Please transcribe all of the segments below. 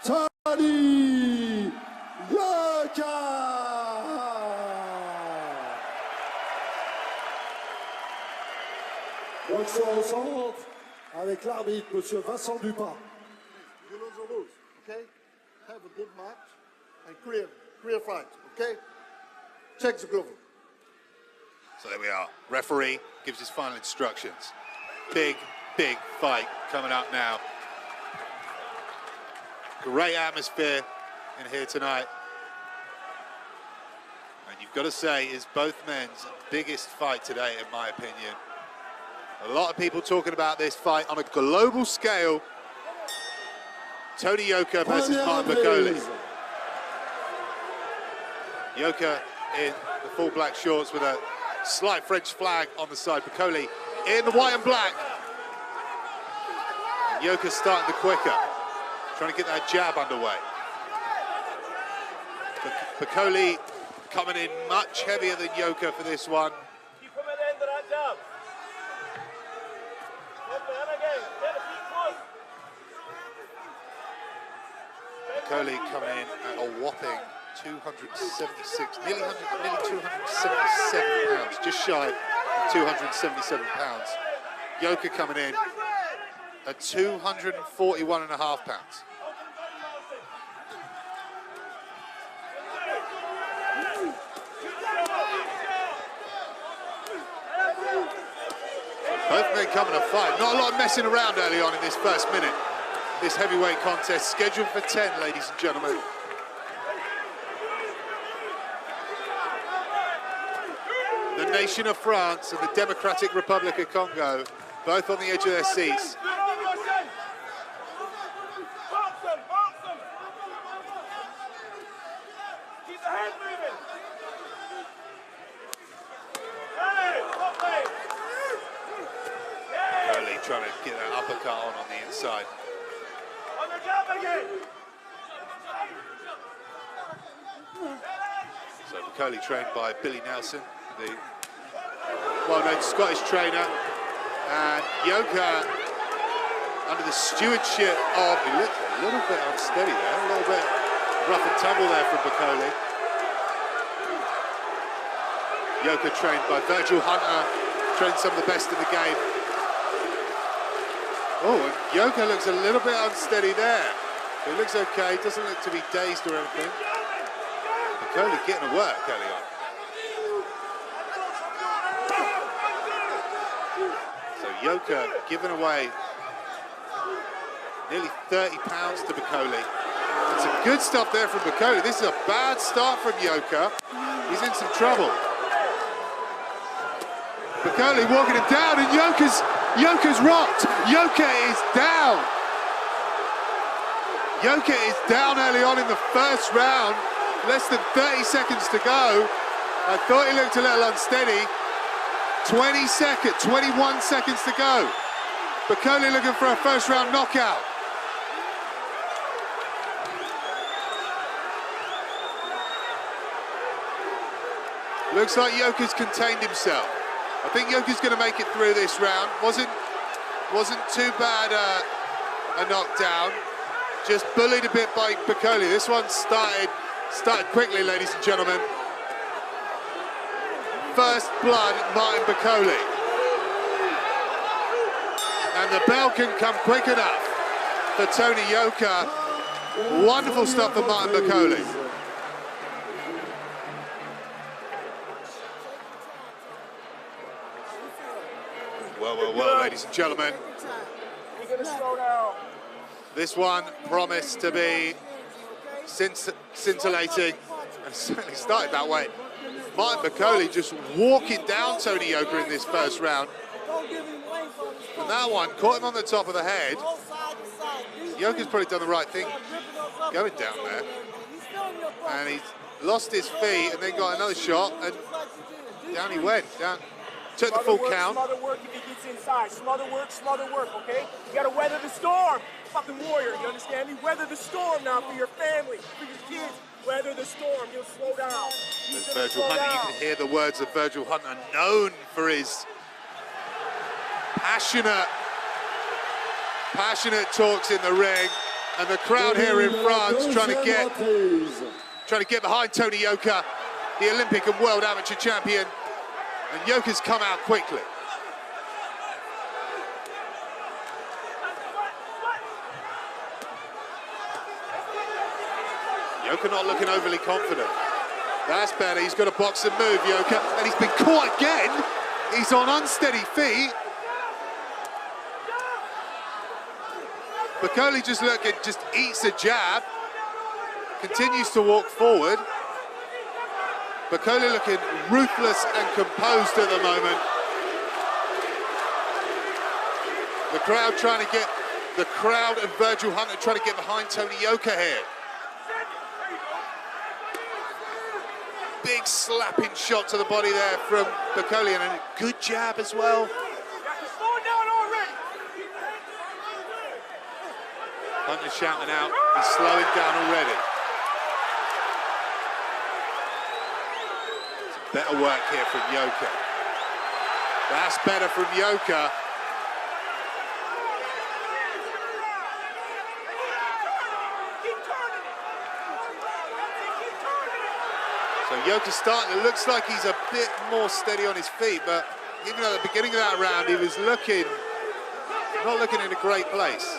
Tony Yoka. Boxeur au centre avec l'arbitre, monsieur Vincent Dupin. You know the rules, okay? Have a good match and clear fight, okay? Check the glove. So there we are. Referee gives his final instructions. Big fight coming up now. Great atmosphere in here tonight. And you've got to say, it's both men's biggest fight today, in my opinion. A lot of people talking about this fight on a global scale. Tony Yoka versus Martin Bakole. Yoka in the full black shorts with a slight French flag on the side. Bakole in the white and black. And Yoka's starting the quicker, trying to get that jab underway. Bakole coming in much heavier than Yoka for this one. Bakole coming in at a whopping 276, nearly 277 pounds, just shy of 277 pounds. Yoka coming in at 241.5 pounds. Both men coming to fight. Not a lot of messing around early on in this first minute. This heavyweight contest scheduled for 10, ladies and gentlemen. The nation of France and the Democratic Republic of Congo, both on the edge of their seats. Bakole trying to get that uppercut on the inside. So Bakole trained by Billy Nelson, the well-known Scottish trainer, and Yoka under the stewardship of, he looked a little bit unsteady there, a little bit rough and tumble there from Bakole. Yoka trained by Virgil Hunter, trained some of the best in the game. Oh, and Yoka looks a little bit unsteady there. He looks okay, doesn't look to be dazed or anything. Bakole getting to work early on. So Yoka giving away nearly 30 pounds to Bakole. And some good stuff there from Bakole. This is a bad start from Yoka. He's in some trouble. Bakole walking him down, and Yoka's rocked. Yoka is down. Yoka is down early on in the first round. Less than 30 seconds to go. I thought he looked a little unsteady. 21 seconds to go. Bakole looking for a first round knockout. Looks like Yoka's contained himself. I think Yoka's going to make it through this round. Wasn't too bad a knockdown. Just bullied a bit by Bakole. This one started quickly, ladies and gentlemen. First blood, Martin Bakole. And the bell can come quick enough for Tony Yoka. Wonderful stuff for Martin Bakole. Well, ladies and gentlemen. This one promised to be scintillating, and certainly started that way. Martin Bakole just walking down Tony Yoka in this first round. And that one caught him on the top of the head. Yoka's probably done the right thing going down there. And he's lost his feet and then got another shot, and down he went. Down. Took the full count. Smother work if he gets inside. Smother work, okay? You gotta weather the storm. Fucking warrior, you understand me? Weather the storm now for your family, for your kids. Weather the storm, you'll slow down. There's Virgil Hunter. You can hear the words of Virgil Hunter, known for his passionate talks in the ring. And the crowd here in France trying to get behind Tony Yoka, the Olympic and world amateur champion. And Yoka's come out quickly. Yoka not looking overly confident. That's better, he's got a boxing move, Yoka, and he's been caught again. He's on unsteady feet. Bakole just eats a jab, continues to walk forward. Bakole looking ruthless and composed at the moment. The crowd and Virgil Hunter trying to get behind Tony Yoka here. Big slapping shot to the body there from Bakole, and a good jab as well. Hunter shouting out, he's slowing down already. Some better work here from Yoka. That's better from Yoka. So Yoka's starting, it looks like he's a bit more steady on his feet, but even at the beginning of that round, he was not looking in a great place.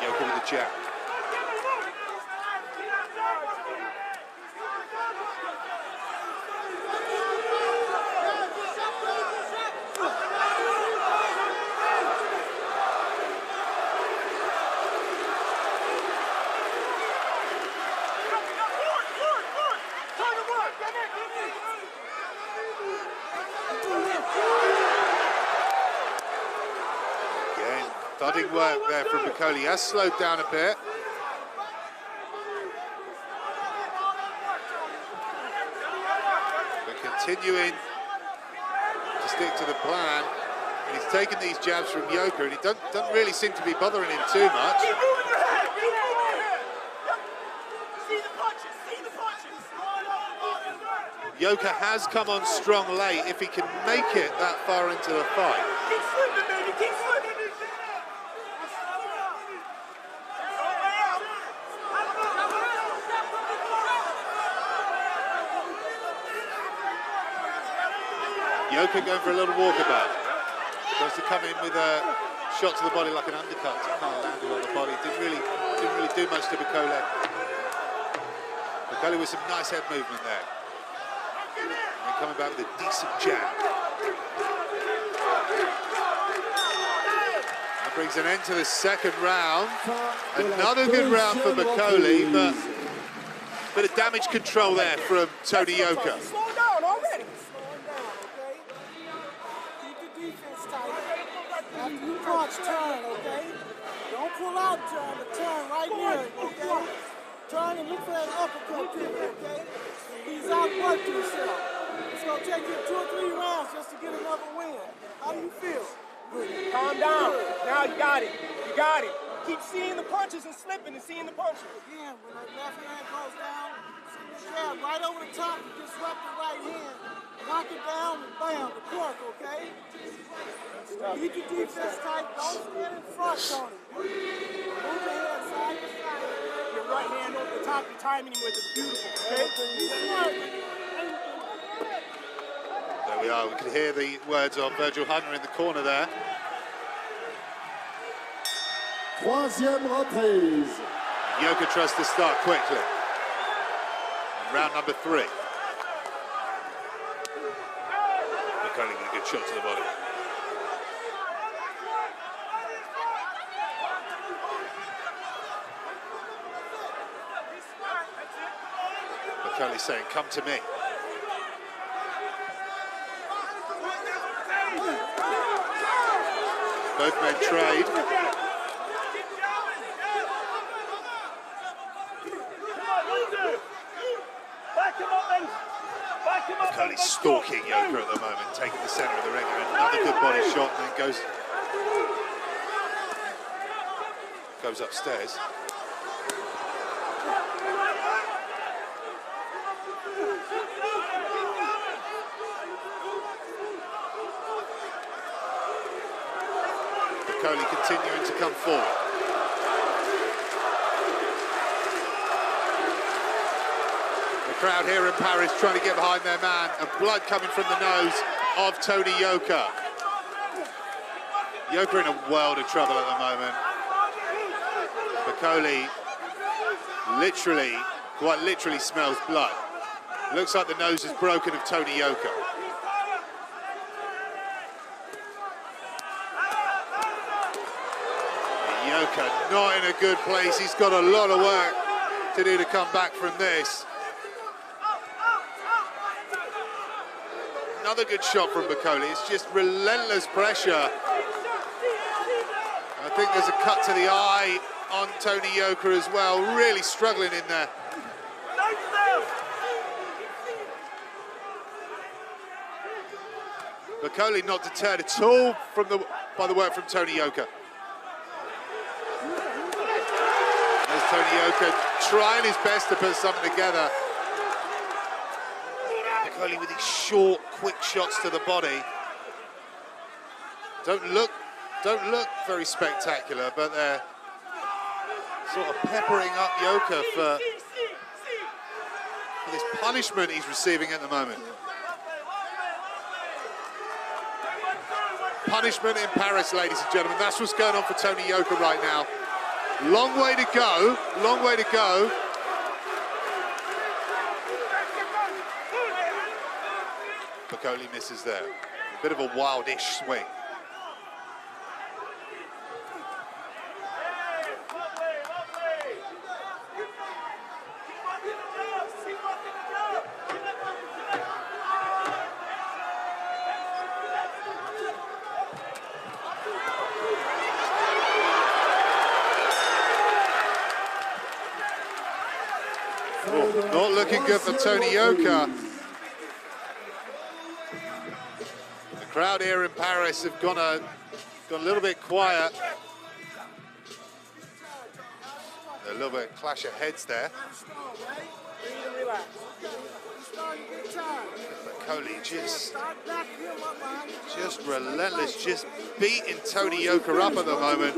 Yoka with a jab. Thudding work there from Bakole. He has slowed down a bit. But continuing to stick to the plan. And he's taken these jabs from Yoka, and he doesn't really seem to be bothering him too much. Keep moving your head. Keep moving your head. See the punches. See the punches. Yoka has come on strong late if he can make it that far into the fight. Keep slipping, baby. Keep slipping. Yoka going for a little walkabout. Goes to come in with a shot to the body like an undercut. Can't land it on the body. Didn't really do much to Bakole. Bakole with some nice head movement there. And coming back with a decent jab. That brings an end to the second round. Another good round for Bakole, but a bit of damage control there from Tony Yoka. Slow down already. After you punch, turn, okay? Don't pull out, turn, but turn right near him, okay? Turn and look for that uppercut kick, okay? He's outworked himself. It's gonna take you 2 or 3 rounds just to get another win. How do you feel? Good. Calm down. Now you got it. You got it. Keep seeing the punches and slipping and seeing the punches. Again, when that left hand goes down, send the jab right over the top and disrupt the right hand. Knock it down and bam, the cork, okay? Keep your defense tight. Don't stand in front, Tony. Move your head side to side. Your right hand over the top, you're timing him with it. Beautiful, okay? There we are. We can hear the words of Virgil Hunter in the corner there. Troisième reprise. Yoka tries to start quickly. And round number 3. Bakole with a good shot to the body. Bakole saying, come to me. Both men trade. Bakole stalking Yoka at the moment, taking the centre of the ring, and another good body shot, and then goes upstairs. Bakole continuing to come forward. The crowd here in Paris trying to get behind their man, and blood coming from the nose of Tony Yoka. Yoka in a world of trouble at the moment. Bakole literally, quite literally smells blood. Looks like the nose is broken of Tony Yoka. Yoka not in a good place. He's got a lot of work to do to come back from this. Another good shot from Bakole. It's just relentless pressure. I think there's a cut to the eye on Tony Yoka as well. Really struggling in there. Bakole not deterred at all by the work from Tony Yoka. There's Tony Yoka trying his best to put something together. Bakole with these short, quick shots to the body. Don't look very spectacular, but they're sort of peppering up Yoka for this punishment he's receiving at the moment. Punishment in Paris, ladies and gentlemen. That's what's going on for Tony Yoka right now. Long way to go, long way to go. Bakole misses there. A bit of a wildish swing. Not looking good for Tony Yoka. The crowd here in Paris have gone a little bit quiet. A little bit of clash of heads there. Bakole just relentless, just beating Tony Yoka up at the moment.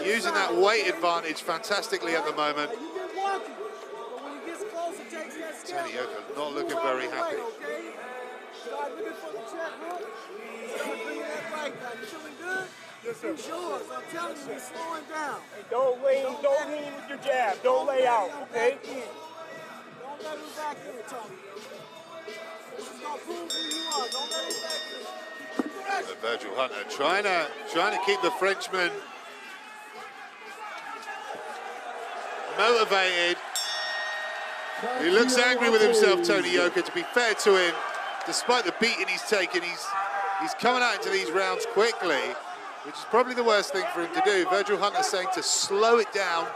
Using that weight advantage fantastically at the moment. Tony Yoka not looking very happy. Don't lean with your jab. Don't lay out, okay? Don't let him back in, Tony. This is gonna prove who you are. Don't let him back in. Virgil Hunter trying to keep the Frenchman motivated. He looks angry with himself, Tony Yoka, to be fair to him. Despite the beating he's taken, he's coming out into these rounds quickly, which is probably the worst thing for him to do. Virgil Hunter saying to slow it down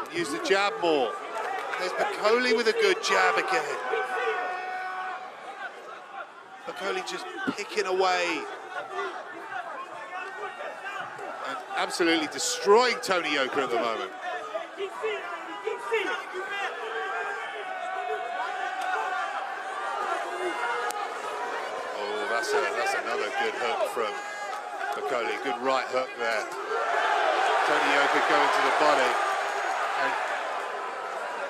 and use the jab more. There's Bakole with a good jab again. Bakole just picking away and absolutely destroying Tony Yoka at the moment. That's another good hook from Bakole. Good right hook there. Tony Yoka going to the body. And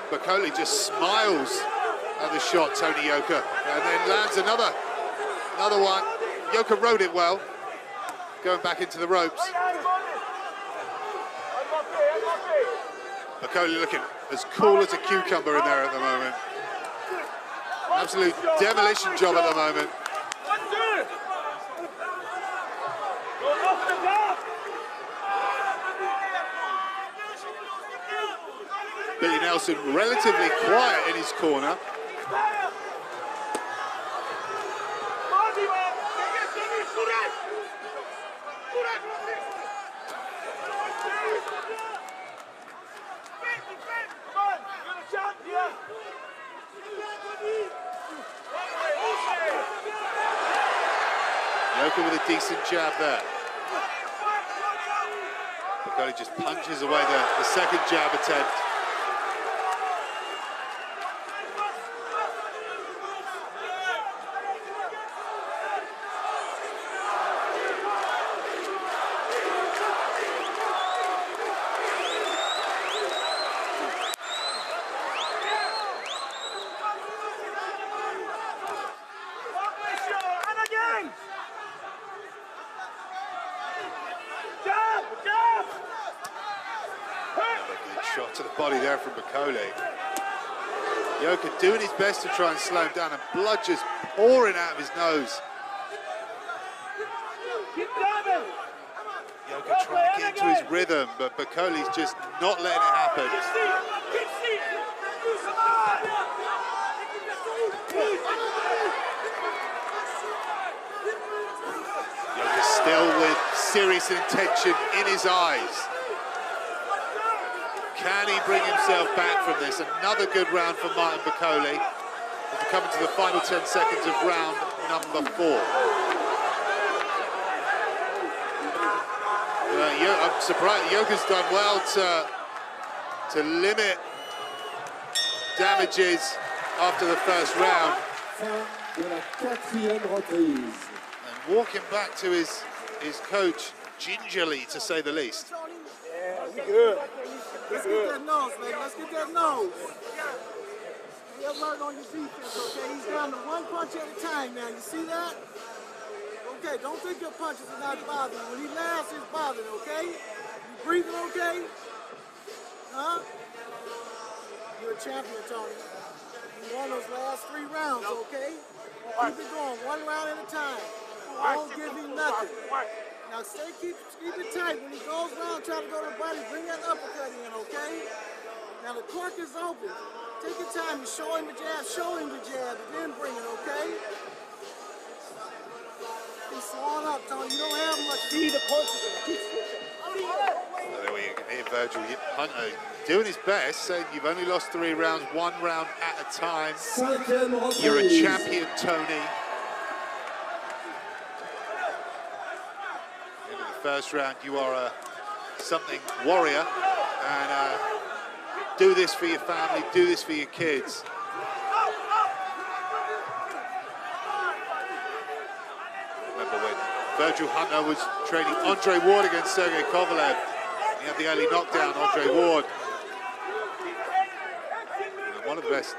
Bakole just smiles at the shot, Tony Yoka, and then lands another one. Yoka rode it well, going back into the ropes. Bakole looking as cool as a cucumber in there at the moment. Absolute demolition job at the moment. Billy Nelson relatively quiet in his corner. Yoka with a decent jab there. Bakole just punches away the second jab attempt. Hands! Jab! Jab! Another good shot to the body there from Bakole. Yoka doing his best to try and slow him down, and blood just pouring out of his nose. Keep jabbing! Yoka trying to get into his rhythm, but Bakole's just not letting it happen. Keep seated! Keep seated! Come on! Yoka still with serious intention in his eyes. Can he bring himself back from this? Another good round for Martin Bakole as we come into the final 10 seconds of round number 4. I'm surprised Yoka's done well to limit damages after the first round. Fin de la 4e reprise. And walking back to his coach gingerly, to say the least. Yeah, we good. Let's get that nose, baby. Let's get that nose. Be alert on your defense, okay? He's down to one punch at a time now. You see that? Okay, don't think your punches are not bothering. When he laughs, it's bothering, okay? You breathing okay? Huh? You're a champion, Tony. You won those last 3 rounds, okay? Keep it going, 1 round at a time. Don't give him nothing. Now keep it tight. When he goes around, try to go to the body, bring that uppercut in, okay? Now the cork is open. Take your time and show him the jab, and then bring it, okay? He's slowing up, Tony. You don't have much. See the punches. Keep switching. There you can hear Virgil Hunter doing his best, saying you've only lost 3 rounds, 1 round at a time. 5e reprise. You're a champion, Tony. In the first round, you are a something warrior, and do this for your family, do this for your kids. Remember when Virgil Hunter was training Andre Ward against Sergey Kovalev? He had the early knockdown, Andre Ward. And one of the best,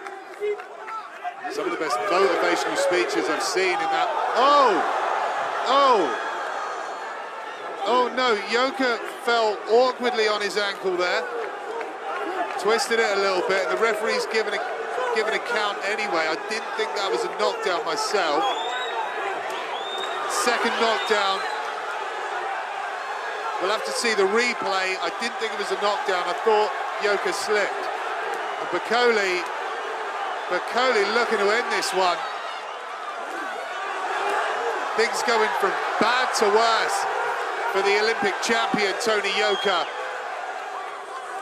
some of the best motivational speeches I've seen in that. Oh no, Yoka fell awkwardly on his ankle there. Twisted it a little bit, and the referee's given a count anyway. I didn't think that was a knockdown myself. Second knockdown. We'll have to see the replay. I didn't think it was a knockdown. I thought Yoka slipped. And Bakole looking to end this one. Things going from bad to worse for the Olympic champion, Tony Yoka,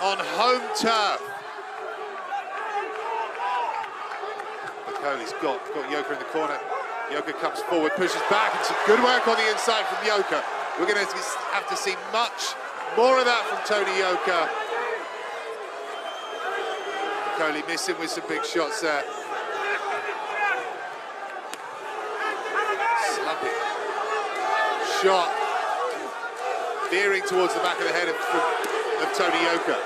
on home turf. Bakole's got Yoka in the corner. Yoka comes forward, pushes back, and some good work on the inside from Yoka. We're going to have to see much more of that from Tony Yoka. Bakole missing with some big shots there. Slumping. Shot. Veering towards the back of the head of Tony Yoka.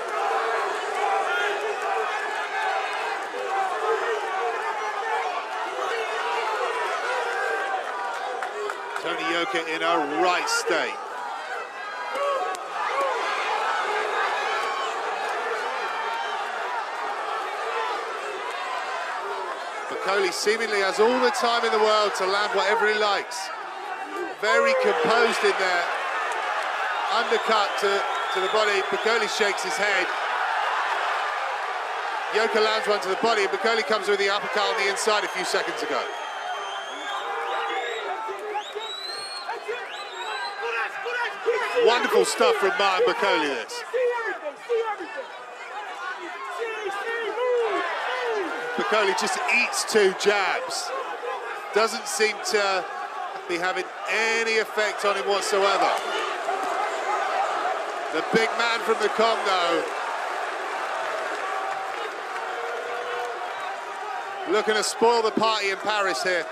Tony Yoka in a right state. Bakole seemingly has all the time in the world to land whatever he likes. Very composed in there. Undercut to the body. Bakole shakes his head. Yoka lands one to the body, and Bakole comes with the uppercut on the inside a few seconds ago. Wonderful stuff from Martin Bakole, this. Bakole just eats 2 jabs. Doesn't seem to be having any effect on him whatsoever. The big man from the Congo looking to spoil the party in Paris here.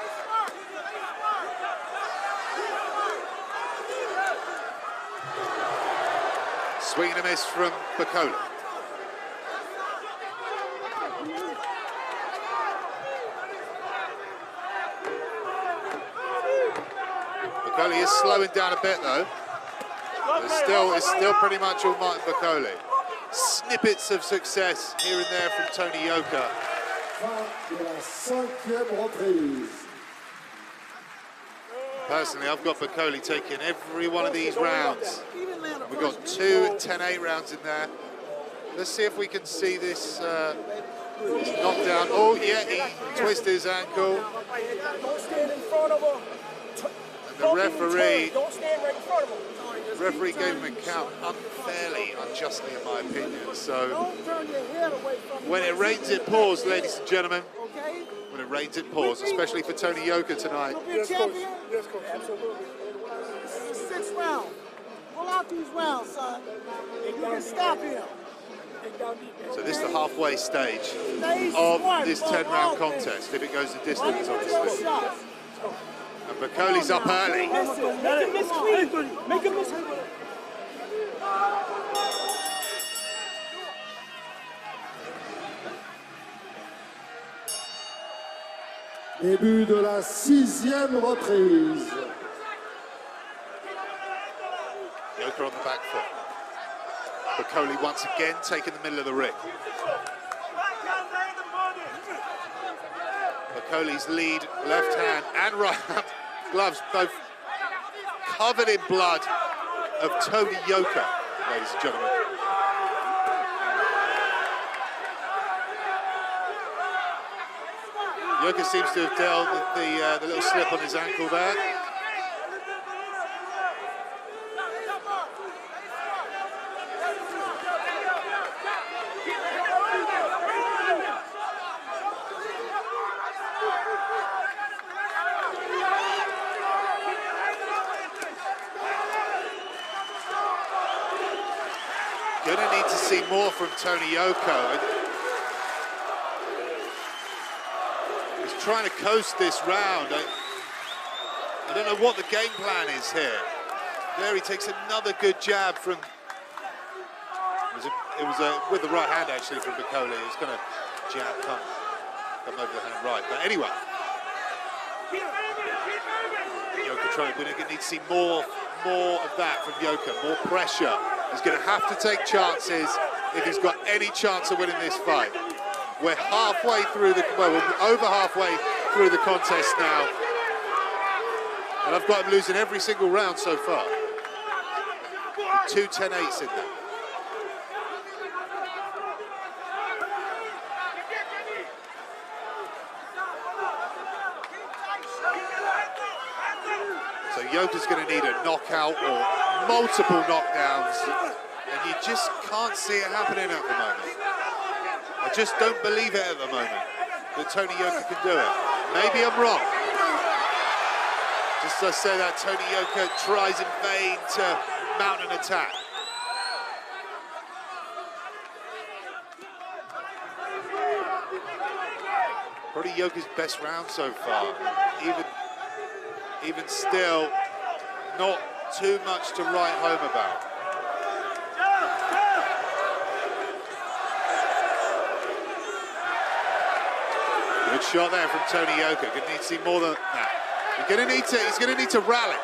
Swing and a miss from Bakole. Bakole is slowing down a bit though. It's still pretty much all Martin Bakole. Snippets of success here and there from Tony Yoka. Fin de la 5e reprise. Personally, I've got Bakole taking every one of these rounds. We've got 2 10-8 rounds in there. Let's see if we can see this knockdown. Oh yeah, he twisted his ankle. Don't stand in front of him. And the referee Don't stand right in front of him. Referee gave him a count unfairly, unjustly in my opinion. So Don't turn your head away from when it rains it pours, ladies and gentlemen. okay? When it rains it pours, especially for Tony Yoka tonight. You'll be a champion. Yes, coach. Absolutely. This is the 6th round. Pull out these rounds, son. You can stop him. So this is the halfway stage of this 10-round contest, if it goes the distance, obviously. And Bakole's up early. Make him miss clean. Make him miss clean. Début de la 6e reprise. Yoka on the back foot. Bakole once again taking the middle of the ring. Bakole's lead, left hand and right hand gloves, both covered in blood of Tony Yoka, ladies and gentlemen. Yoka seems to have dealt with the little slip on his ankle there. Gonna need to see more from Tony Yoka. He's trying to coast this round. I don't know what the game plan is here. There he takes another good jab from... It was with the right hand actually from Bakole. He was going to jab, come over the hand right. But anyway, Yoka trying. We're going to need to see more of that from Yoka. More pressure. He's going to have to take chances if he's got any chance of winning this fight. We're halfway through we're over halfway through the contest now. And I've got him losing every single round so far. 2 10-8s in there. So Yoka's going to need a knockout or multiple knockdowns, and you just can't see it happening at the moment. I just don't believe it at the moment that Tony Yoka can do it. Maybe I'm wrong. Just as I say that, Tony Yoka tries in vain to mount an attack. Probably Yoka's best round so far. Even still, not too much to write home about. Good shot there from Tony Yoka. Gonna need to see more than that. He's gonna need to rally.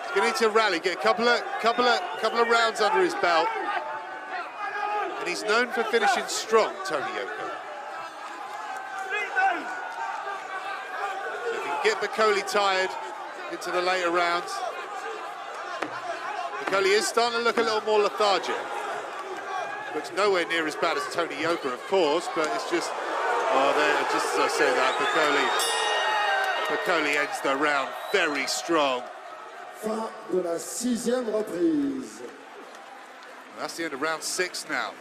He's gonna need to rally, get a couple of rounds under his belt. And he's known for finishing strong, Tony Yoka. If he can get Bakole tired into the later rounds. Bakole is starting to look a little more lethargic. Looks nowhere near as bad as Tony Yoka, of course, but it's just, just as I say that, Bakole ends the round very strong. Fin de la 6e reprise. And that's the end of round 6 now.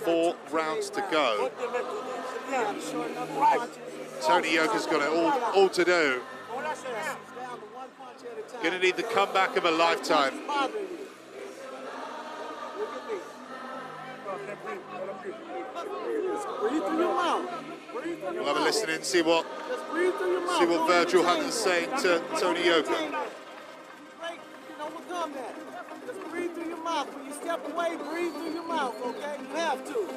4 rounds to go. Tony Yoka's got it all to do. Going to need the comeback of a lifetime. We'll have a listen in, see what Virgil Hunter's saying to Tony Yoka. Overcome that. Just breathe through your mouth. When you step away, breathe through your mouth, okay? You have to,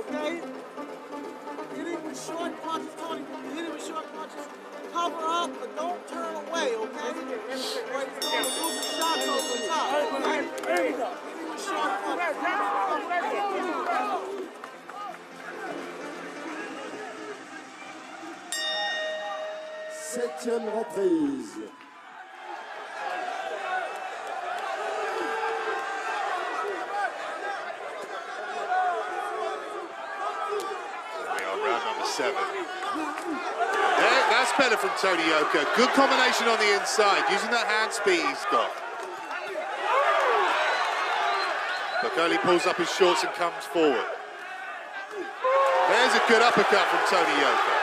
okay? Hit him with short punches, Tony. Hit him with short punches. Cover up. 7e reprise. We are round number 7. That's better from Tony Yoka. Good combination on the inside, using that hand speed he's got. Bakole pulls up his shorts and comes forward. There's a good uppercut from Tony Yoka.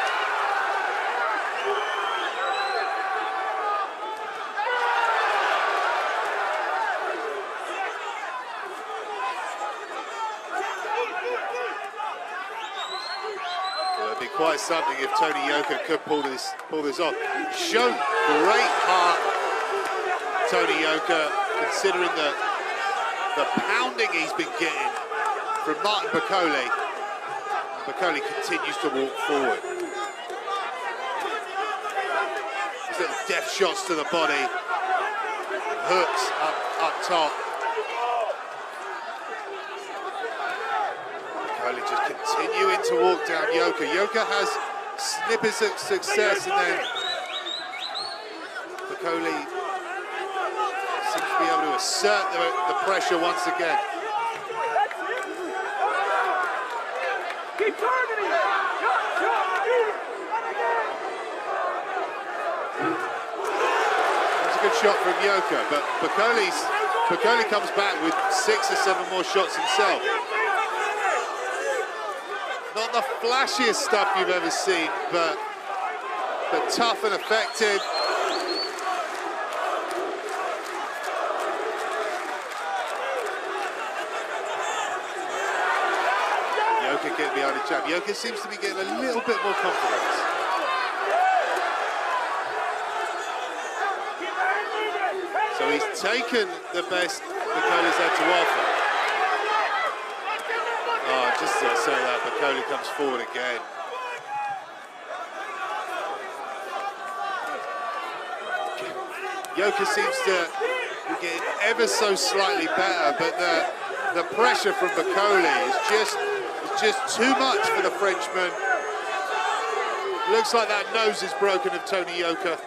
Well, it'd be quite something if Tony Yoka could pull this off. Shown great heart, Tony Yoka, considering the pounding he's been getting from Martin Bakole. Bakole continues to walk forward. These little deft shots to the body, hooks up top. Bakole just continuing to walk down Yoka. Yoka has snippets of success, and then Bakole seems to be able to assert the pressure once again. Keep targeting it! That's a good shot from Yoka, but Bakole comes back with 6 or 7 more shots himself. Not the flashiest stuff you've ever seen, but tough and effective. Yoka getting behind the jab. Yoka seems to be getting a little bit more confidence. So he's taken the best Bakole's had to offer. Oh, just as I say that, Bakole comes forward again. Yoka seems to be getting ever so slightly better, but the pressure from Bakole is just too much for the Frenchman. Looks like that nose is broken of Tony Yoka.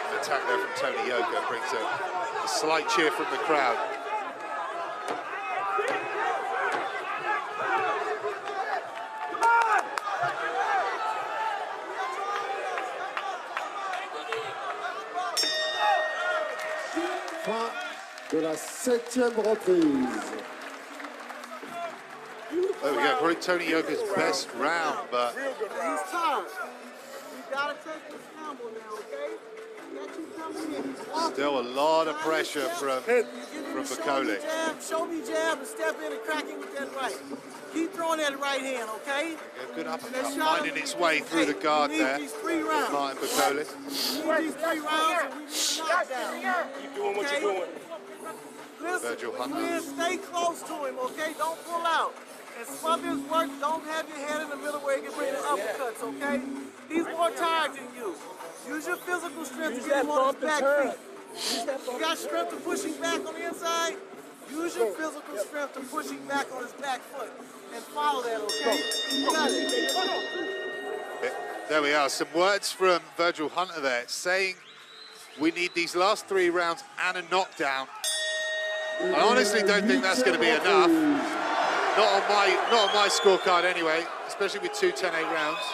An attack there from Tony Yoka brings a slight cheer from the crowd. Fin de la 7e reprise. There we go, probably Tony Yoka's best round, but He's tired. You gotta take this gamble now, okay? Got you coming in. He's walking. still a lot of pressure from Bakole. Show me jab and step in and crack it with that right. Keep throwing that right hand, okay? A good uppercut finding its way through the guard there. These 3 rounds. Martin Bakole. These 3 rounds and we need a knockdown. Keep doing what you're doing. Listen, Virgil Hunter. man, stay close to him, okay? Don't pull out. And some of his work, don't have your head in the middle where you can bring the uppercuts, okay? He's more tired than you. Use your physical strength to get him on his back feet. You got strength to push him back on the inside? Use your physical strength to push him back on his back foot. And follow that, okay? You got it. There we are, some words from Virgil Hunter there, saying we need these last 3 rounds and a knockdown. I honestly don't think that's going to be enough. Not on my scorecard anyway, especially with 2 10-8 rounds.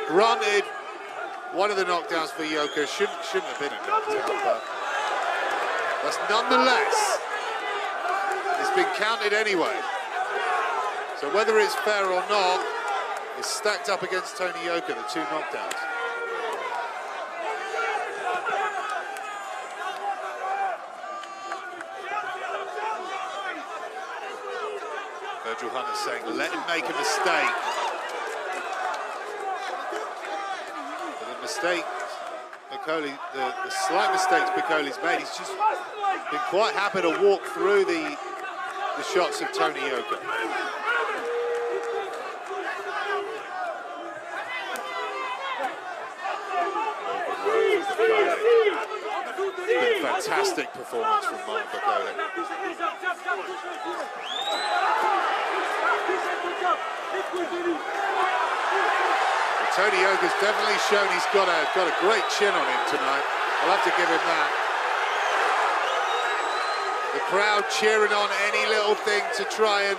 Granted, one of the knockdowns for Yoka shouldn't have been a knockdown, but that's nonetheless, it's been counted anyway. So whether it's fair or not, it's stacked up against Tony Yoka, the 2 knockdowns. Virgil Hunter saying, let him make a mistake. But the mistake, Bakole, the slight mistakes Bakole's made, he's just been quite happy to walk through the shots of Tony Yoka. Bakole. It's been a fantastic performance from Martin Bakole. Well, Tony Yoka's definitely shown he's got a great chin on him tonight. I'll have to give him that. The crowd cheering on any little thing to try and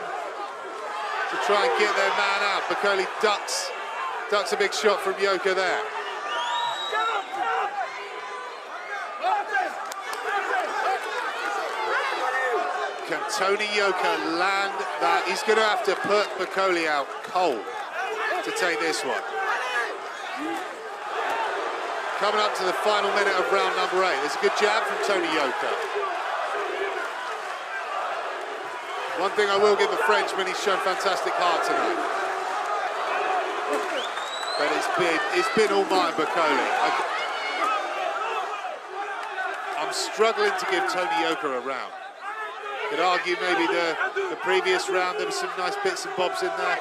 get their man out. Bakole ducks a big shot from Yoka there. Can Tony Yoka land that? He's going to have to put Bakole out cold to take this one. Coming up to the final minute of round number 8. There's a good jab from Tony Yoka. One thing I will give the Frenchman, he's shown fantastic heart tonight. But it's been all Martin Bakole. I'm struggling to give Tony Yoka a round. Could argue maybe the previous round, there was some nice bits and bobs in there.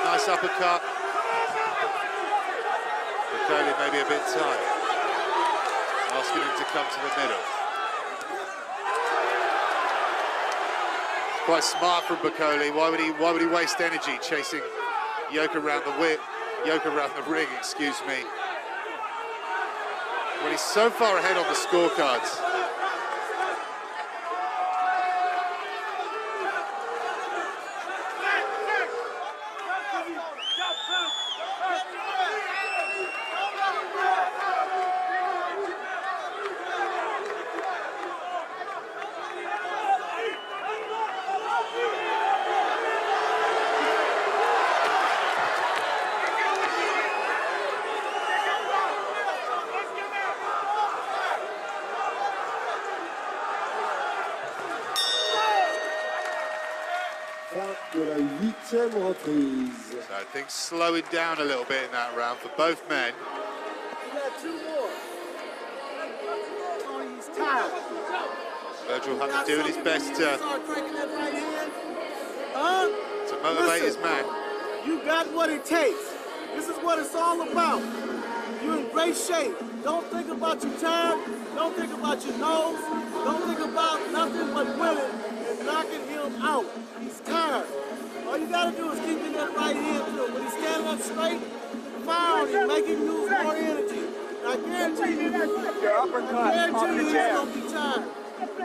Nice uppercut. Bakole maybe a bit tight. Asking him to come to the middle. Quite smart from Bakole. Why would he waste energy chasing Yoka around the ring, excuse me. When he's so far ahead on the scorecards. De la 8e reprise. So things slowing down a little bit in that round for both men. You got 2 more. Tony's tired. Virgil Hunter doing his best to motivate his man. You got what it takes. This is what it's all about. You're in great shape. Don't think about your time. Don't think about your nose. Don't think about nothing but winning and knocking him out. He's tired. All you gotta do is keep in that right hand to him. When he's standing up straight, fire on him, make him lose more energy. I guarantee you, he's gonna be tired.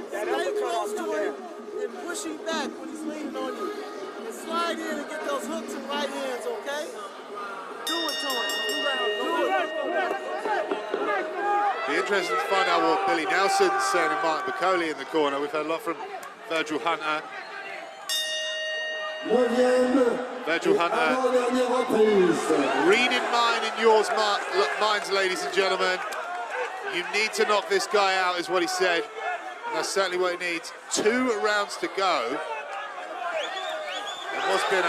Stay close to him and push him back when he's leaning on you. And slide in and get those hooks and right hands, okay? Do it, Tony. Do it. Be interesting to find out what Billy Nelson's saying of Martin Bakole in the corner. We've heard a lot from Virgil Hunter. Virgil Hunter, reading mine and yours minds, ladies and gentlemen. You need to knock this guy out, is what he said. And that's certainly what he needs. 2 rounds to go. It has been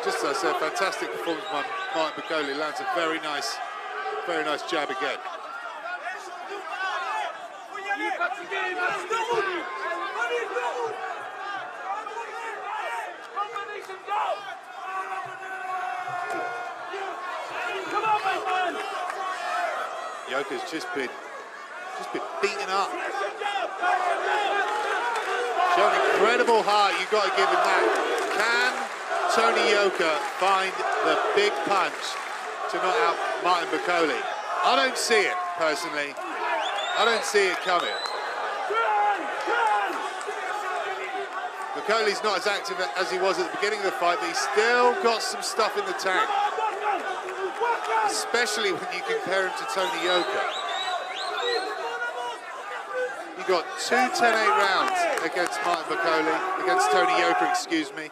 just as I said, fantastic performance by Martin Bakole. Lands a very nice jab again. Yoka's just been beaten up. Showing incredible heart, you've got to give him that. Can Tony Yoka find the big punch to knock out Martin Bakole? I don't see it, personally. I don't see it coming. Bakole's not as active as he was at the beginning of the fight, but he's still got some stuff in the tank. Especially when you compare him to Tony Yoka. You got 2 10-8 rounds against Martin Bakole, against Tony Yoka, excuse me.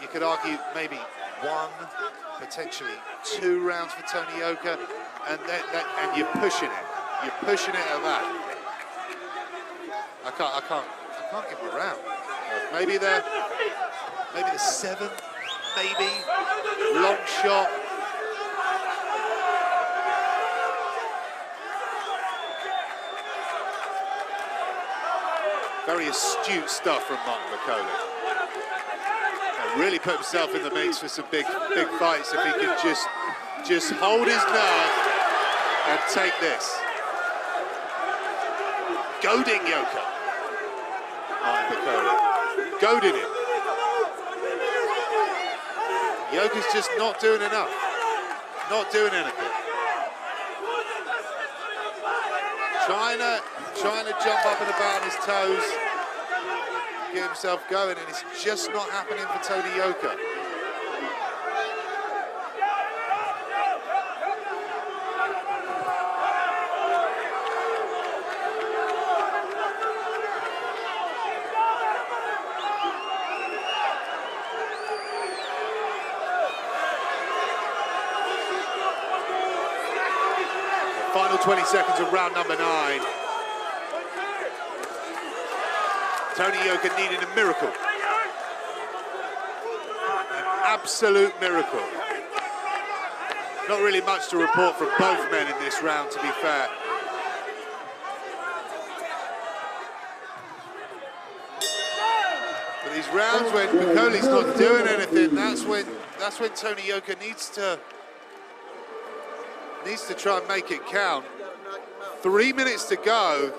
You could argue maybe 1, potentially 2 rounds for Tony Yoka, and you're pushing it. You're pushing it at that. I can't give him a round. Maybe the 7th. Maybe long shot. Very astute stuff from Martin Bakole. Really put himself in the mix for some big fights if he could just just hold his nerve and take this. Goading Yoka. Bakole. Goading him. Yoka's just not doing enough. Not doing anything. Trying to jump up and about on his toes, get himself going, and it's just not happening for Tony Yoka. Final 20 seconds of round number 9. Tony Yoka needing a miracle. An absolute miracle. Not really much to report from both men in this round, to be fair. But these rounds when Bakole's not doing anything, that's when Tony Yoka needs to try and make it count. 3 minutes to go.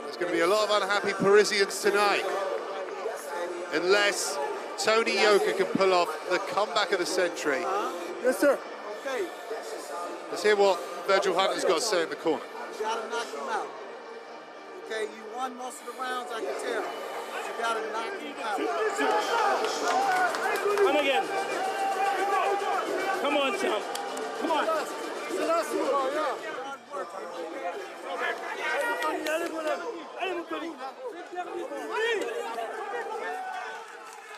There's going to be a lot of unhappy Parisians tonight, unless Tony Yoka can pull off the comeback of the century. Yes, sir. Okay. Let's hear what Virgil Hunter's got to say in the corner. You gotta knock him out. Okay, you won most of the rounds, I can tell. But you gotta knock him out. Come again. Come on, chump. Come on.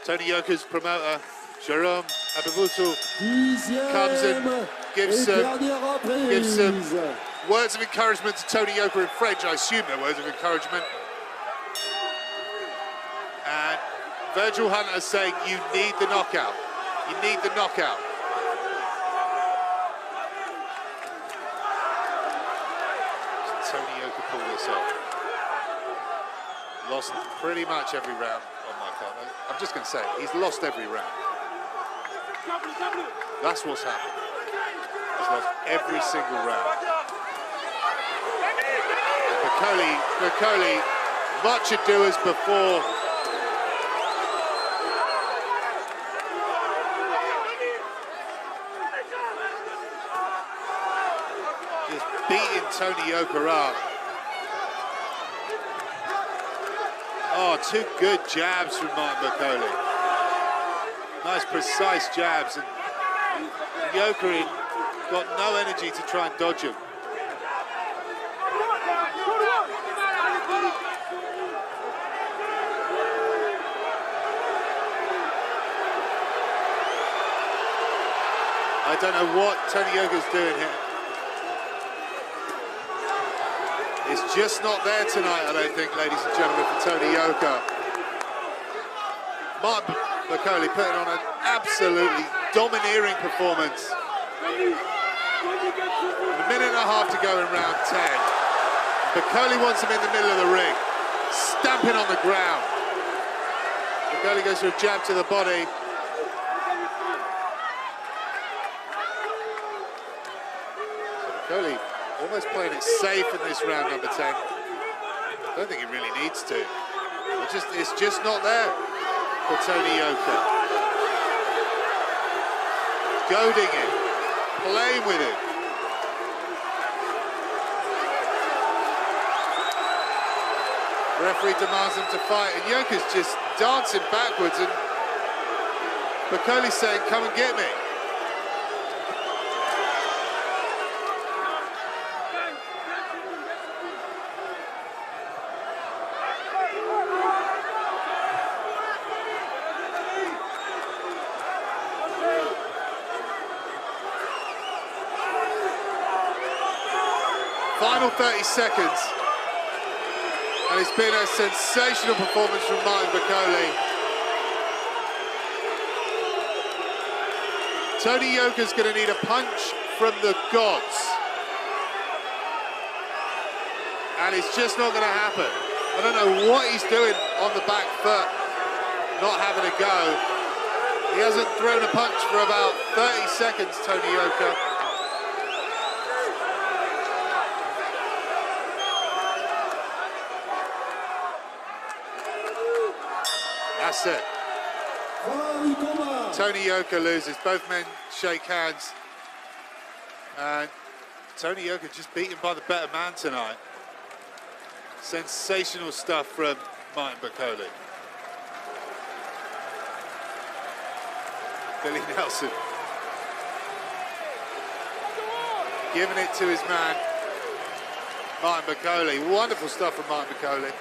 Tony Yoka's promoter, Jerome Abivutu, comes and gives some words of encouragement to Tony Yoka in French. I assume they're words of encouragement. And Virgil Hunter saying, you need the knockout. You need the knockout. Tony Yoka pulled this off. Lost pretty much every round on my card. I'm just going to say it. He's lost every round. That's what's happened. He's lost every single round. Bakole, much ado as before. Just beating Tony Yoka up. Oh, 2 good jabs from Martin Bakole. Nice, precise jabs, and Yoka got no energy to try and dodge him. I don't know what Tony Yoka's doing here. It's just not there tonight, I don't think, ladies and gentlemen, for Tony Yoka. Martin Bakole putting on an absolutely domineering performance. A minute and a half to go in round 10. Bakole wants him in the middle of the ring, stamping on the ground. Bakole goes for a jab to the body. Bakole almost playing it safe in this round number 10. I don't think he really needs to. It's just not there for Tony Yoka. Goading him, playing with him. Referee demands him to fight, and Yoka's just dancing backwards, and Bakole's saying, come and get me. Final 30 seconds, and it's been a sensational performance from Martin Bakole. Tony Yoka's going to need a punch from the gods, and it's just not going to happen. I don't know what he's doing on the back foot, not having a go. He hasn't thrown a punch for about 30 seconds, Tony Yoka. That's it. Tony Yoka loses. Both men shake hands. And Tony Yoka just beaten by the better man tonight. Sensational stuff from Martin Bakole. Billy Nelson giving it to his man, Martin Bakole. Wonderful stuff from Martin Bakole.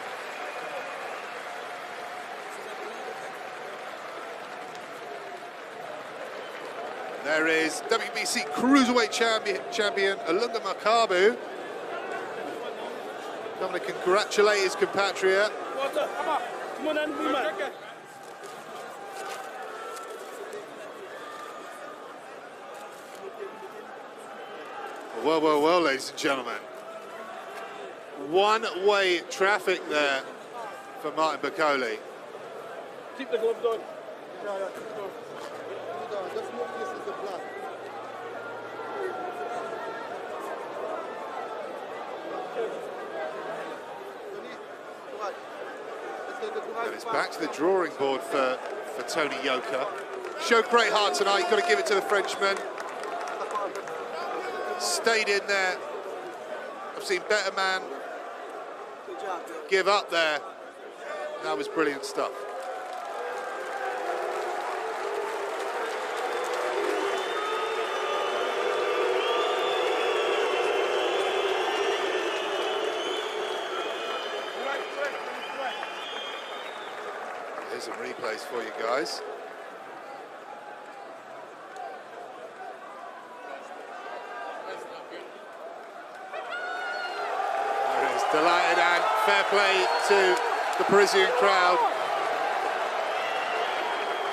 There is WBC Cruiserweight champion Alunga Makabu. Coming to congratulate his compatriot. Well, well, well, ladies and gentlemen. One-way traffic there for Martin Bakole. Keep the gloves on. Just move this is the blood. And it's back to the drawing board for Tony Yoka. Showed great heart tonight, you've got to give it to the Frenchman. Stayed in there. I've seen better man give up there. That was brilliant stuff. Here's some replays for you guys. Delighted and fair play to the Parisian crowd.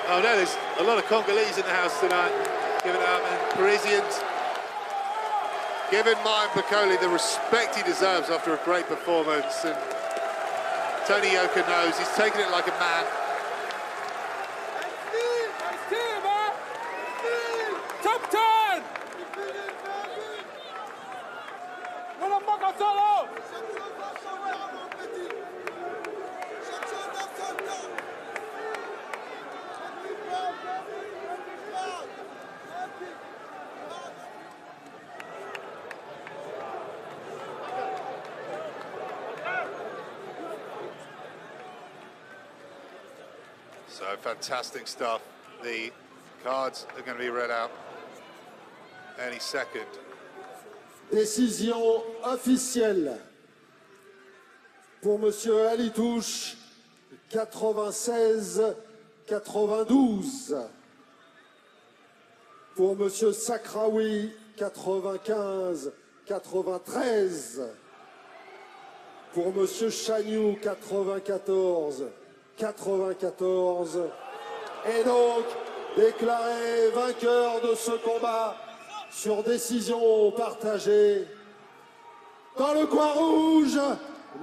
Oh no, there's a lot of Congolese in the house tonight. Giving it up, and Parisians giving Martin Bakole the respect he deserves after a great performance. And Tony Yoka knows he's taking it like a man. Top 10! So fantastic stuff. The cards are going to be read out any second. Décision officielle pour Monsieur Alitouche, 96-92. Pour Monsieur Sakraoui, 95-93. Pour Monsieur Chagnou, 94-94. Et donc, déclaré vainqueur de ce combat sur décision partagée. Dans le coin rouge,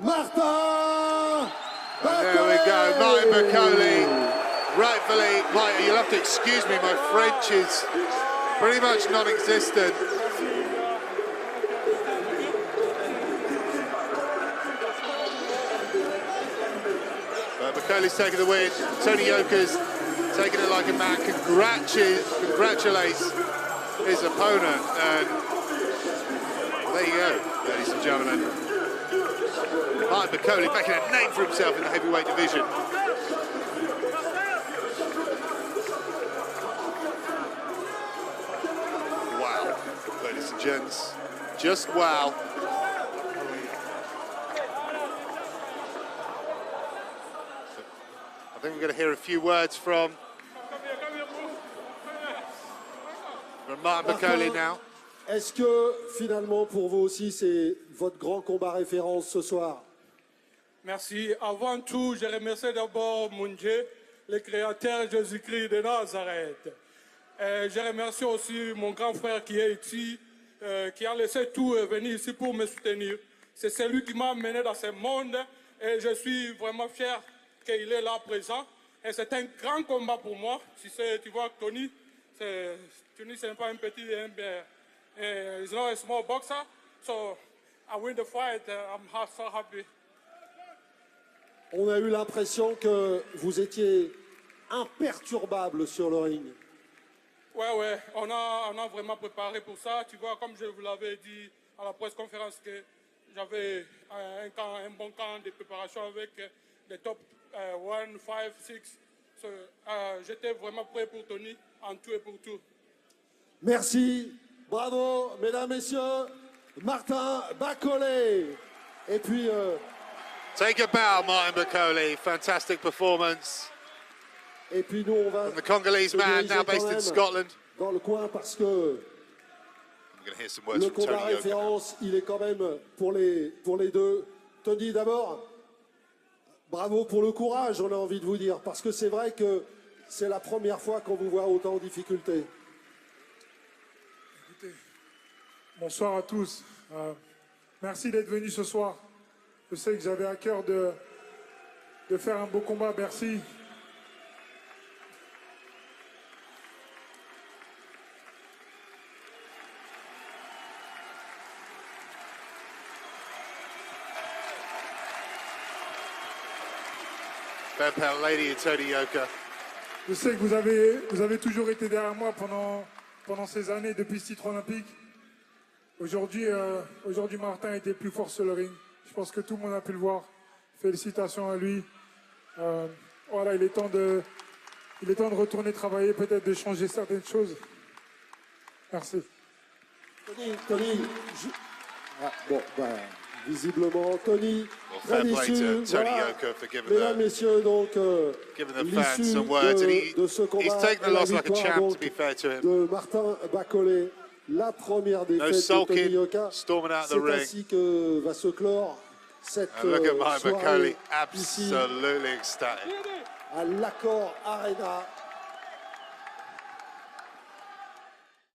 Martin Bakole. There we go, Martin Bakole. Rightfully, Martin, you'll have to excuse me, my French is pretty much non-existent. Bakole's taking the win. Tony Yoka's taking it like a man. Congratulates his opponent. And there you go, ladies and gentlemen. Martin Bakole making a name for himself in the heavyweight division. Wow, ladies and gents, just wow. I think we're going to hear a few words from Martin Bakole now. Est-ce que finalement pour vous aussi c'est votre grand combat référence ce soir? Merci. Avant tout, je remercie d'abord mon Dieu, le créateur Jésus-Christ de Nazareth. Je remercie aussi mon grand frère qui est ici, qui a laissé tout venir ici pour me soutenir. C'est celui qui m'a mené dans ce monde et je suis vraiment fier qu'il est là présent. Et c'est un grand combat pour moi. Tu vois, Tony, c'est pas un petit, he's not a small boxer. So I win the fight. I'm so happy. On a eu l'impression que vous étiez imperturbable sur le ring. Ouais, on a vraiment préparé pour ça. Tu vois, comme je vous l'avais dit à la presse conférence, que j'avais un bon camp de préparation avec des top 1, 5, 6. So, j'étais vraiment prêt pour Tony, en tout et pour tout. Merci, bravo, mesdames, messieurs, Martin Bakole. Et puis... Take a bow, Martin Bakole. Fantastic performance. Et puis nous, on va From the Congolese man, now based in Scotland. dans le coin parce que I'm going to hear some words le from combat Tony Yoka. référence, il est quand même pour les deux. Tony, d'abord, bravo pour le courage, on a envie de vous dire, parce que c'est vrai que c'est la première fois qu'on vous voit autant en difficulté. Écoutez, bonsoir à tous. Merci d'être venus ce soir. Je sais que j'avais à cœur de faire un beau combat. Merci. Fair Pal Lady and Tony Yoka. Je sais que vous avez toujours été derrière moi pendant ces années depuis ce titre olympique. Aujourd'hui, Martin était plus fort sur le ring. Je pense que tout le monde a pu le voir. Félicitations à lui. Voilà, il est temps de retourner travailler, peut-être de changer certaines choses. Merci. Tony, visiblement, Tony, Well, très fair play déçu. to Tony Voilà. Yoka for giving Mesdames, the messieurs, donc, fans l'issue some words. And de ce combat, he's taken the et la loss like a victoire, champ, donc, to be fair to him. de Martin Bakole, la première No défaite de Tony sulking, Yoka. storming out the C'est ring. ainsi que va se clore cette And look at Martin soirée Bakole, ici absolutely ecstatic. à l'Accor Arena